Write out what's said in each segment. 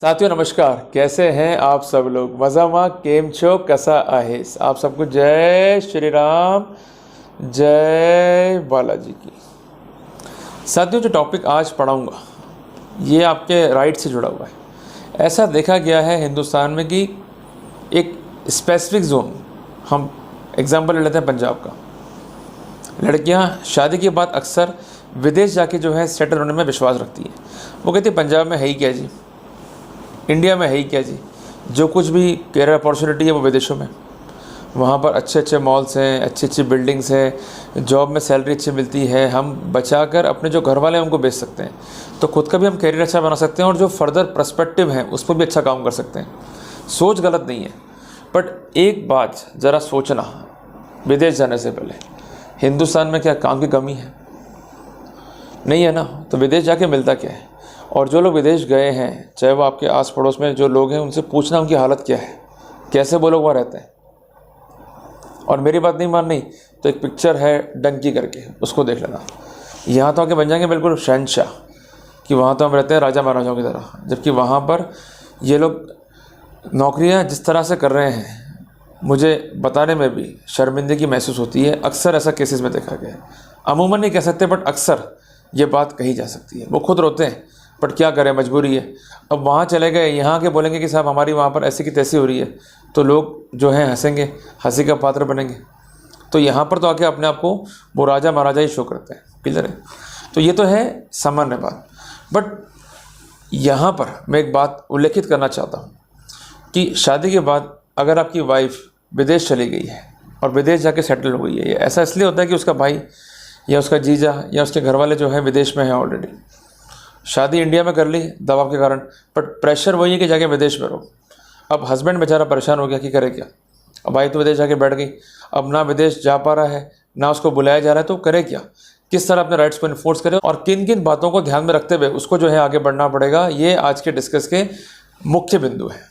साथियों नमस्कार, कैसे हैं आप सब लोग? मजामा केम छो कसा आहे? आप सबको जय श्री राम, जय बालाजी की। साथियों, जो टॉपिक आज पढ़ाऊंगा ये आपके राइट से जुड़ा हुआ है। ऐसा देखा गया है हिंदुस्तान में कि एक स्पेसिफिक जोन, हम एग्जांपल ले लेते हैं पंजाब का। लड़कियां शादी के बाद अक्सर विदेश जाके जो है सेटल होने में विश्वास रखती है। वो कहती है पंजाब में है ही क्या जी, इंडिया में है ही क्या जी, जो कुछ भी कैरियर अपॉर्चुनिटी है वो विदेशों में। वहाँ पर अच्छे अच्छे मॉल्स हैं, अच्छी अच्छी बिल्डिंग्स हैं, जॉब में सैलरी अच्छी मिलती है, हम बचाकर अपने जो घर वाले हैं उनको बेच सकते हैं, तो खुद का भी हम कैरियर अच्छा बना सकते हैं और जो फर्दर पर्सपेक्टिव है उस पर भी अच्छा काम कर सकते हैं। सोच गलत नहीं है, बट एक बात ज़रा सोचना, विदेश जाने से पहले हिंदुस्तान में क्या काम की कमी है? नहीं है ना, तो विदेश जाके मिलता क्या है? और जो लोग विदेश गए हैं, चाहे वो आपके आस पड़ोस में जो लोग हैं, उनसे पूछना उनकी हालत क्या है, कैसे वो लोग वहाँ रहते हैं। और मेरी बात नहीं माननी तो एक पिक्चर है डंकी करके, उसको देख लेना। यहाँ तो आके बन जाएंगे बिल्कुल शहंशाह कि वहाँ तो हम रहते हैं राजा महाराजाओं की तरह, जबकि वहाँ पर ये लोग नौकरियाँ जिस तरह से कर रहे हैं, मुझे बताने में भी शर्मिंदगी महसूस होती है। अक्सर ऐसा केसेस में देखा गया है, अमूमन नहीं कह सकते बट अक्सर ये बात कही जा सकती है। वो खुद रोते हैं बट क्या करें, मजबूरी है। अब वहाँ चले गए, यहाँ के बोलेंगे कि साहब हमारी वहाँ पर ऐसी की तैसी हो रही है, तो लोग जो हैं हंसेंगे, हंसी का पात्र बनेंगे। तो यहाँ पर तो आके अपने आप को वो राजा महाराजा ही शो करते हैं, क्लियर है। तो ये तो है सामान्य बात, बट यहाँ पर मैं एक बात उल्लेखित करना चाहता हूँ कि शादी के बाद अगर आपकी वाइफ विदेश चली गई है और विदेश जाके सेटल हो गई है, ऐसा इसलिए होता है कि उसका भाई या उसका जीजा या उसके घर वाले जो है विदेश में हैं ऑलरेडी। शादी इंडिया में कर ली दबाव के कारण, बट प्रेशर वही है कि जाके विदेश में रहो। अब हस्बैंड बेचारा परेशान हो गया कि करे क्या, अब भाई तो विदेश जाके बैठ गई, अब ना विदेश जा पा रहा है ना उसको बुलाया जा रहा है, तो करे क्या, किस तरह अपने राइट्स को इन्फोर्स करे और किन किन बातों को ध्यान में रखते हुए उसको जो है आगे बढ़ना पड़ेगा। ये आज के डिस्कस के मुख्य बिंदु है।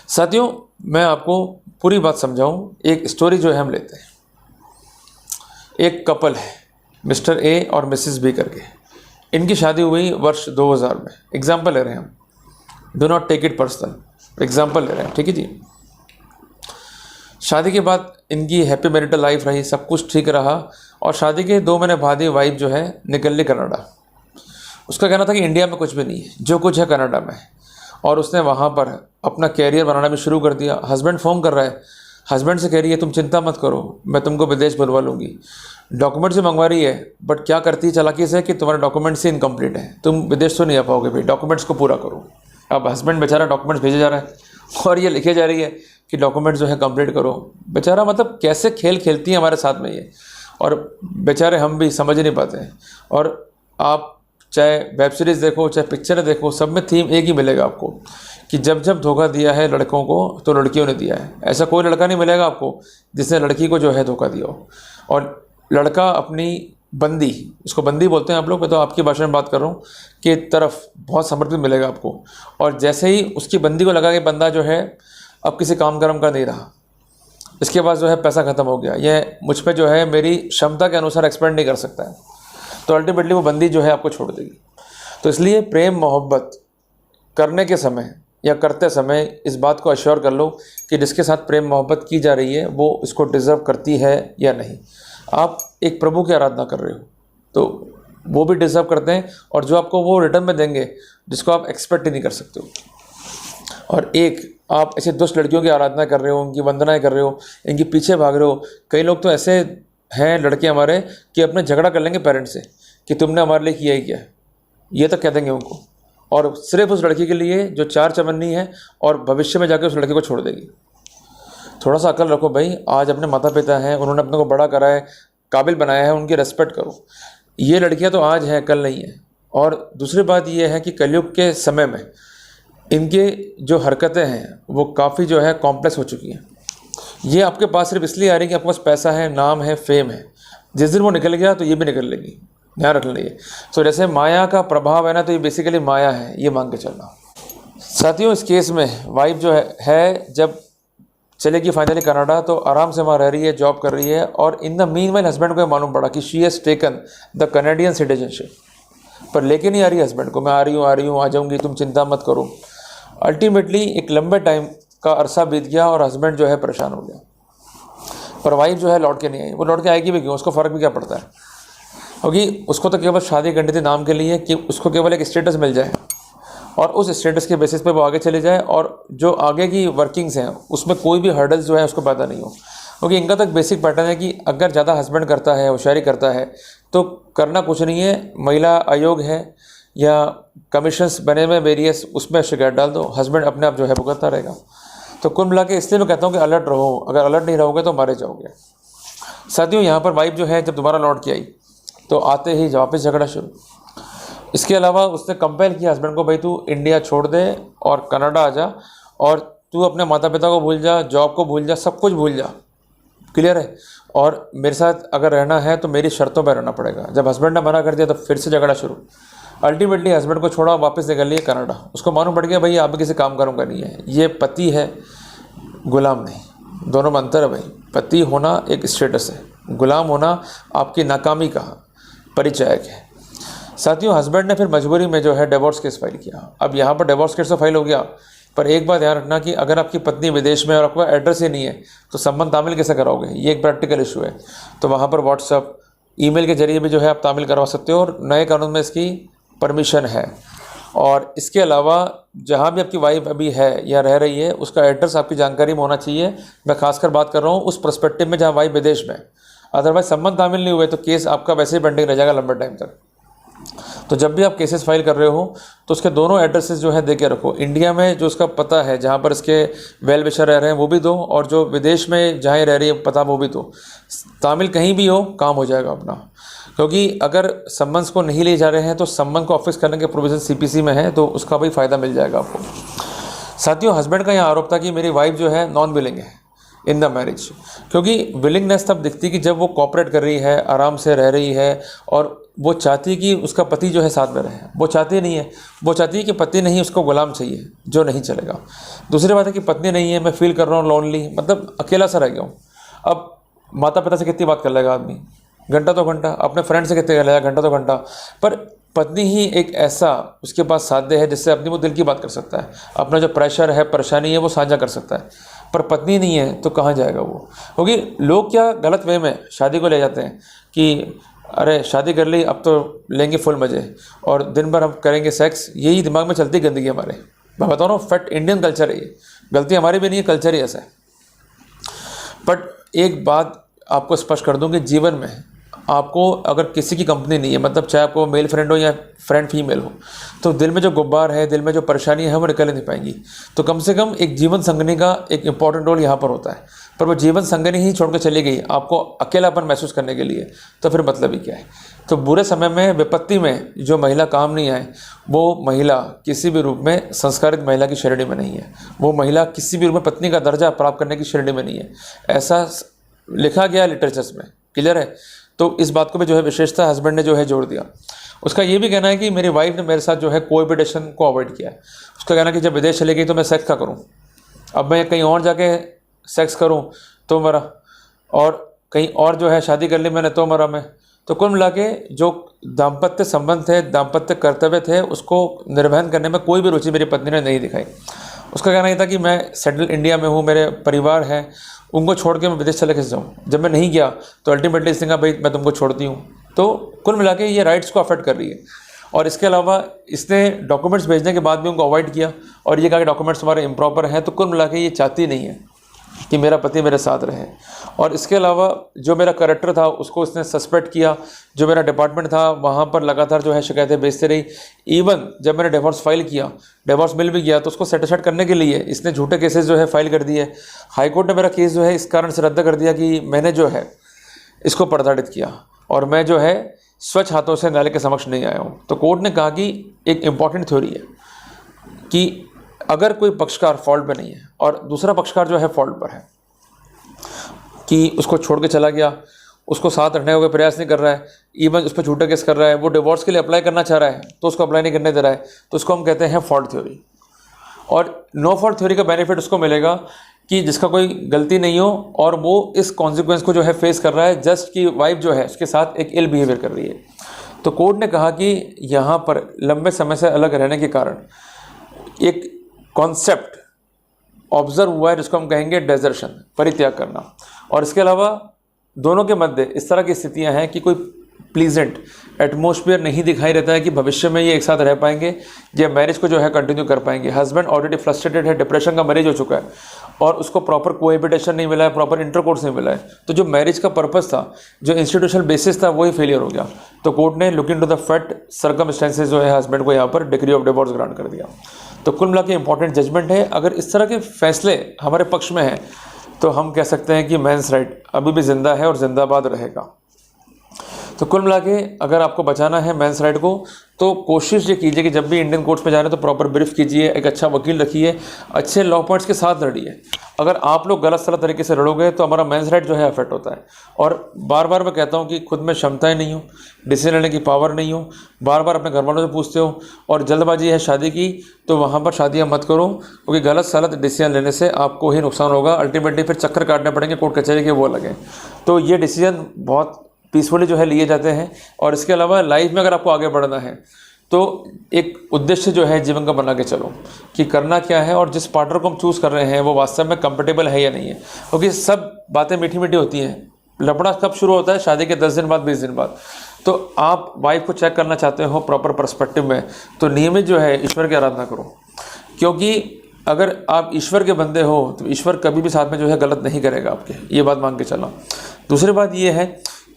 साथियों, मैं आपको पूरी बात समझाऊं, एक स्टोरी जो है हम लेते हैं। एक कपल है, मिस्टर ए और मिसेस बी करके। इनकी शादी हुई वर्ष 2000 में। एग्जाम्पल ले रहे हैं हम, do not take it personal, example ले रहे हैं, ठीक है जी। शादी के बाद इनकी हैप्पी मैरिटल लाइफ रही, सब कुछ ठीक रहा, और शादी के 2 महीने बाद ही वाइफ जो है निकल ली कनाडा। उसका कहना था कि इंडिया में कुछ भी नहीं है, जो कुछ है कनाडा में है, और उसने वहाँ पर अपना कैरियर बनाना भी शुरू कर दिया। हस्बैंड फ़ोन कर रहा है, हस्बैंड से कह रही है तुम चिंता मत करो, मैं तुमको विदेश बुलवा लूँगी। डॉक्यूमेंट से मंगवा रही है, बट क्या करती है चालाकी से कि तुम्हारे डॉक्यूमेंट्स ही इनकम्प्लीट हैं, तुम विदेश तो नहीं आ पाओगे भाई, डॉक्यूमेंट्स को पूरा करो। अब हस्बैंड बेचारा डॉक्यूमेंट्स भेजे जा रहा है और ये लिखे जा रही है कि डॉक्यूमेंट्स जो है कंप्लीट करो। बेचारा मतलब कैसे खेल खेलती है हमारे साथ में ये, और बेचारे हम भी समझ नहीं पाते हैं। और आप चाहे वेब सीरीज़ देखो चाहे पिक्चरें देखो, सब में थीम एक ही मिलेगा आपको कि जब जब धोखा दिया है लड़कों को तो लड़कियों ने दिया है। ऐसा कोई लड़का नहीं मिलेगा आपको जिसने लड़की को जो है धोखा दिया हो। और लड़का अपनी बंदी, इसको बंदी बोलते हैं आप लोग, मैं तो आपकी भाषा में बात कर रहा हूँ, कि तरफ बहुत समर्पित मिलेगा आपको। और जैसे ही उसकी बंदी को लगा कि बंदा जो है अब किसी काम कर्म का नहीं रहा, इसके बाद जो है पैसा ख़त्म हो गया, ये मुझ पर जो है मेरी क्षमता के अनुसार एक्सपेंड नहीं कर सकता है, तो अल्टीमेटली वो बंदी जो है आपको छोड़ देगी। तो इसलिए प्रेम मोहब्बत करने के समय या करते समय इस बात को अश्योर कर लो कि जिसके साथ प्रेम मोहब्बत की जा रही है वो इसको डिज़र्व करती है या नहीं। आप एक प्रभु की आराधना कर रहे हो तो वो भी डिज़र्व करते हैं, और जो आपको वो रिटर्न में देंगे जिसको आप एक्सपेक्ट ही नहीं कर सकते हो। और एक आप ऐसे दुष्ट लड़कियों की आराधना कर रहे हो, उनकी वंदनाएं कर रहे हो, इनके पीछे भाग रहे हो। कई लोग तो ऐसे हैं लड़के हमारे कि अपने झगड़ा कर लेंगे पेरेंट्स से कि तुमने हमारे लिए किया ही क्या, ये तक कह देंगे उनको, और सिर्फ उस लड़की के लिए जो 4 चवन्नी है, और भविष्य में जाकर उस लड़के को छोड़ देगी। थोड़ा सा अकल रखो भाई, आज अपने माता पिता हैं, उन्होंने अपने को बड़ा करा है, काबिल बनाया है, उनकी रेस्पेक्ट करो। ये लड़कियां तो आज हैं, कल नहीं है। और दूसरी बात ये है कि कलयुग के समय में इनके जो हरकतें हैं वो काफ़ी जो है कॉम्प्लेक्स हो चुकी हैं। ये आपके पास सिर्फ इसलिए आ रही है कि आपके पास पैसा है, नाम है, फेम है। जिस दिन वो निकल गया तो ये भी निकल लेगी, ध्यान रख लीजिए। तो जैसे माया का प्रभाव है ना, तो ये बेसिकली माया है, ये मान के चलना। साथियों, इस केस में वाइफ जो है जब चलेगी फाइनली कनाडा, तो आराम से वहाँ रह रही है, जॉब कर रही है, और in the mean while husband को मालूम पड़ा कि she has taken the Canadian citizenship. पर लेके नहीं आ रही हस्बैंड को, मैं आ रही हूँ, आ जाऊँगी, तुम चिंता मत करो। अल्टीमेटली एक लंबे टाइम का अरसा बीत गया और हस्बैंड जो है परेशान हो गया, पर वाइफ जो है लौट के नहीं आई। वो लौट के आएगी भी क्यों, उसको फ़र्क भी क्या पड़ता है, क्योंकि उसको तो केवल शादी करनी थी नाम के लिए, कि उसको केवल एक स्टेटस मिल जाए और उस स्टेटस के बेसिस पे वो आगे चले जाए, और जो आगे की वर्किंग्स हैं उसमें कोई भी हर्डल्स जो है उसको पता नहीं हो। क्योंकि इनका तक बेसिक पैटर्न है कि अगर ज़्यादा हस्बैंड करता है, होशियारी करता है, तो करना कुछ नहीं है, महिला आयोग है या कमीशंस बने हुए वेरियस, उसमें शिकायत डाल दो, हस्बैंड अपने आप जो है भुगतता रहेगा। तो कुल मिला के इसलिए मैं कहता हूँ कि अलर्ट रहो, अगर अलर्ट नहीं रहोगे तो मारे जाओगे। साथियों, यहाँ पर वाइफ जो है जब दोबारा लौट के आई तो आते ही वापस झगड़ा शुरू। इसके अलावा उसने कंपेल किया हस्बैंड को, भाई तू इंडिया छोड़ दे और कनाडा आ जा, और तू अपने माता पिता को भूल जा, जॉब को भूल जा, सब कुछ भूल जा, क्लियर है, और मेरे साथ अगर रहना है तो मेरी शर्तों पर रहना पड़ेगा। जब हस्बैंड ने मना कर दिया तो फिर से झगड़ा शुरू। अल्टीमेटली हस्बैंड को छोड़ा, वापस निकल लिए कनाडा। उसको मालूम पड़ गया भाई आप किसी काम करूँगा नहीं है, ये पति है, गुलाम नहीं। दोनों में अंतर है भाई। पति होना एक स्टेटस है, गुलाम होना आपकी नाकामी का परिचायक है। साथियों, हस्बैंड ने फिर मजबूरी में जो है डिवोर्स केस फाइल किया। अब यहाँ पर डिवोर्स केस तो फाइल हो गया, पर एक बात ध्यान रखना कि अगर आपकी पत्नी विदेश में और आपका एड्रेस ही नहीं है तो संबंध तामील कैसे कराओगे, ये एक प्रैक्टिकल इशू है। तो वहाँ पर व्हाट्सअप, ईमेल के जरिए भी जो है आप तामील करवा सकते हो, और नए कानून में इसकी परमिशन है। और इसके अलावा जहाँ भी आपकी वाइफ अभी है या रह रही है, उसका एड्रेस आपकी जानकारी में होना चाहिए। मैं खासकर बात कर रहा हूँ उस पर्सपेक्टिव में जहाँ वाइफ विदेश में, अदरवाइज संबंध तामील नहीं हुए तो केस आपका वैसे ही पेंडिंग रह जाएगा लंबे टाइम तक। तो जब भी आप केसेस फाइल कर रहे हो तो उसके दोनों एड्रेसेस जो है दे के रखो। इंडिया में जो उसका पता है जहाँ पर इसके वेल विशर रह रहे हैं वो भी दो, और जो विदेश में जहाँ रह रही है पता वो भी दो। तामिल कहीं भी हो, काम हो जाएगा अपना। क्योंकि अगर संबंध को नहीं ले जा रहे हैं तो संबंध को ऑफिस करने के प्रोविज़न सीपीसी में है, तो उसका भी फ़ायदा मिल जाएगा आपको। साथियों, हस्बैंड का यहाँ आरोप था कि मेरी वाइफ जो है नॉन विलिंग है इन द मैरिज। क्योंकि विलिंगनेस तब दिखती कि जब वो कॉपरेट कर रही है, आराम से रह रही है, और वो चाहती है कि उसका पति जो है साथ में रहे। वो चाहती नहीं है, वो चाहती है कि पति नहीं, उसको गुलाम चाहिए, जो नहीं चलेगा। दूसरी बात है कि पत्नी नहीं है, मैं फील कर रहा हूँ लोनली, मतलब अकेला सा रह गया हूँ। अब माता पिता से कितनी बात कर लेगा आदमी, घंटा तो घंटा, अपने फ्रेंड से कितने कर लेगा, घंटा तो घंटा। पर पत्नी ही एक ऐसा उसके पास साध्य है जिससे अपनी वो दिल की बात कर सकता है, अपना जो प्रेशर है, परेशानी है, वो साझा कर सकता है। पर पत्नी नहीं है तो कहाँ जाएगा वो। क्योंकि लोग क्या गलत वे में शादी को ले जाते हैं कि अरे शादी कर ली, अब तो लेंगे फुल मज़े और दिन भर हम करेंगे सेक्स, यही दिमाग में चलती गंदगी हमारे। मैं बता रहा हूँ, फैक्ट इंडियन कल्चर है ये, गलती हमारी भी नहीं है, कल्चर ही ऐसा है। बट एक बात आपको स्पष्ट कर दूँ कि जीवन में आपको अगर किसी की कंपनी नहीं है, मतलब चाहे आपको मेल फ्रेंड हो या फ्रेंड फीमेल हो, तो दिल में जो गुब्बार है, दिल में जो परेशानी है, वो निकल नहीं पाएंगी। तो कम से कम एक जीवन संगनी का एक इंपॉर्टेंट रोल यहाँ पर होता है। पर वो जीवन संगनी ही छोड़ कर चली गई आपको अकेलापन महसूस करने के लिए, तो फिर मतलब ही क्या है। तो बुरे समय में, विपत्ति में जो महिला काम नहीं आए, वो महिला किसी भी रूप में संस्कारित महिला की श्रेणी में नहीं है। वो महिला किसी भी रूप में पत्नी का दर्जा प्राप्त करने की श्रेणी में नहीं है, ऐसा लिखा गया लिटरेचर्स में, क्लियर है। तो इस बात को भी जो है विशेषता हस्बैंड ने जो है जोड़ दिया। उसका ये भी कहना है कि मेरी वाइफ ने मेरे साथ जो है कोएबिटेशन को अवॉइड किया है। उसका कहना है कि जब विदेश चली गई तो मैं सेक्स का करूँ, अब मैं कहीं और जाके सेक्स करूँ तो मरा, और कहीं और जो है शादी कर ली मैंने तो मरा मैं। तो कुल मिला के जो दाम्पत्य संबंध थे, दाम्पत्य कर्तव्य थे, उसको निर्वहन करने में कोई भी रुचि मेरी पत्नी ने नहीं दिखाई। उसका कहना ये था कि मैं सेटल इंडिया में हूँ, मेरे परिवार है, उनको छोड़ के मैं विदेश चले कैसे जाऊँ। जब मैं नहीं गया तो अल्टीमेटली इसने कहा भाई मैं तुमको छोड़ती हूँ। तो कुल मिला के ये राइट्स को अफेक्ट कर रही है। और इसके अलावा इसने डॉक्यूमेंट्स भेजने के बाद भी उनको अवॉइड किया और ये कहा कि डॉक्यूमेंट्स हमारे इम्प्रॉपर हैं। तो कुल मिला के ये चाहती नहीं है कि मेरा पति मेरे साथ रहे। और इसके अलावा जो मेरा करेक्टर था उसको इसने सस्पेक्ट किया, जो मेरा डिपार्टमेंट था वहाँ पर लगातार जो है शिकायतें भेजती रही। इवन जब मैंने डिवोर्स फाइल किया, डिवोर्स मिल भी गया, तो उसको सेटिस्फाइड करने के लिए इसने झूठे केसेस जो है फाइल कर दिए। हाईकोर्ट ने मेरा केस जो है इस कारण से रद्द कर दिया कि मैंने जो है इसको प्रताड़ित किया और मैं जो है स्वच्छ हाथों से न्यायालय के समक्ष नहीं आया हूँ। तो कोर्ट ने कहा कि एक इम्पॉर्टेंट थ्योरी है कि अगर कोई पक्षकार फॉल्ट पे नहीं है और दूसरा पक्षकार जो है फॉल्ट पर है कि उसको छोड़ के चला गया, उसको साथ रखने का कोई प्रयास नहीं कर रहा है, इवन उस पर झूठा केस कर रहा है, वो डिवोर्स के लिए अप्लाई करना चाह रहा है तो उसको अप्लाई नहीं करने दे रहा है, तो उसको हम कहते हैं फॉल्ट थ्योरी। और नो फॉल्ट थ्योरी का बेनिफिट उसको मिलेगा कि जिसका कोई गलती नहीं हो और वो इस कॉन्सिक्वेंस को जो है फेस कर रहा है जस्ट कि वाइफ जो है उसके साथ एक इल बिहेवियर कर रही है। तो कोर्ट ने कहा कि यहाँ पर लंबे समय से अलग रहने के कारण एक कॉन्सेप्ट ऑब्जर्व हुआ है जिसको हम कहेंगे डेजर्शन, परित्याग करना। और इसके अलावा दोनों के मध्य इस तरह की स्थितियां हैं कि कोई प्लीजेंट एटमॉस्फेयर नहीं दिखाई देता है कि भविष्य में ये एक साथ रह पाएंगे या मैरिज को जो है कंटिन्यू कर पाएंगे। हस्बैंड ऑलरेडी फ्रस्ट्रेटेड है, डिप्रेशन का मरीज हो चुका है और उसको प्रॉपर कोएबिटेशन नहीं मिला है, प्रॉपर इंटरकोर्स नहीं मिला है, तो जो मैरिज का पर्पस था, जो इंस्टीट्यूशनल बेसिस था, वही फेलियर हो गया। तो कोर्ट ने look into the fact circumstances जो है हस्बैंड को यहाँ पर डिग्री ऑफ डिवोर्स ग्रांट कर दिया। तो कुल मिला के इंपॉर्टेंट जजमेंट है। अगर इस तरह के फैसले हमारे पक्ष में हैं तो हम कह सकते हैं कि मेंस राइट अभी भी जिंदा है और जिंदाबाद रहेगा। तो कुल मिला के अगर आपको बचाना है मेंस राइट को तो कोशिश ये कीजिए कि जब भी इंडियन कोर्ट्स में जा रहे हैं तो प्रॉपर ब्रीफ कीजिए, एक अच्छा वकील रखिए, अच्छे लॉ पॉइंट्स के साथ लड़िए। अगर आप लोग गलत सलत तरीके से लड़ोगे तो हमारा मेंस राइट जो है अफेक्ट होता है। और बार बार मैं कहता हूँ कि खुद में क्षमताएं नहीं हो, डिसीजन लेने की पावर नहीं हो, बार बार अपने घर वालों से पूछते हो और जल्दबाजी है शादी की, तो वहाँ पर शादियाँ मत करो, क्योंकि गलत सलत डिसीजन लेने से आपको ही नुकसान होगा। अल्टीमेटली फिर चक्कर काटने पड़ेंगे कोर्ट कचहरी के, वो लगे। तो ये डिसीजन बहुत पीसफुली जो है लिए जाते हैं। और इसके अलावा लाइफ में अगर आपको आगे बढ़ना है तो एक उद्देश्य जो है जीवन का बना के चलो कि करना क्या है और जिस पार्टनर को हम चूज़ कर रहे हैं वो वास्तव में कंफर्टेबल है या नहीं है। क्योंकि सब बातें मीठी मीठी होती हैं, लफड़ा कब शुरू होता है? शादी के 10 दिन बाद, 20 दिन बाद। तो आप वाइफ को चेक करना चाहते हो प्रॉपर पर्सपेक्टिव में, तो नियमित जो है ईश्वर की आराधना करो, क्योंकि अगर आप ईश्वर के बंदे हो तो ईश्वर कभी भी साथ में जो है गलत नहीं करेगा आपके, ये बात मान के चलो। दूसरी बात ये है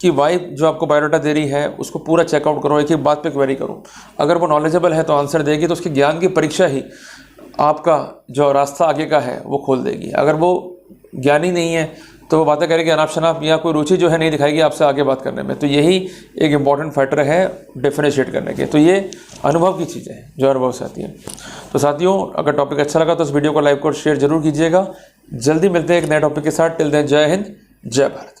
कि वाइफ जो आपको बायोडाटा दे रही है उसको पूरा चेकआउट करो, एक एक बात पे क्वेरी करो। अगर वो नॉलेजेबल है तो आंसर देगी, तो उसके ज्ञान की परीक्षा ही आपका जो रास्ता आगे का है वो खोल देगी। अगर वो ज्ञानी नहीं है तो वो बातें करेगी अनाप शनाप, या कोई रुचि जो है नहीं दिखाएगी आपसे आगे बात करने में। तो यही एक इम्पॉर्टेंट फैक्टर है डिफरेंशिएट करने के। तो ये अनुभव की चीज़ें हैं जो अनुभव से आती है। तो साथियों, अगर टॉपिक अच्छा लगा तो इस वीडियो को लाइक और शेयर जरूर कीजिएगा। जल्दी मिलते हैं एक नए टॉपिक के साथ। टिल देन, जय हिंद, जय भारत।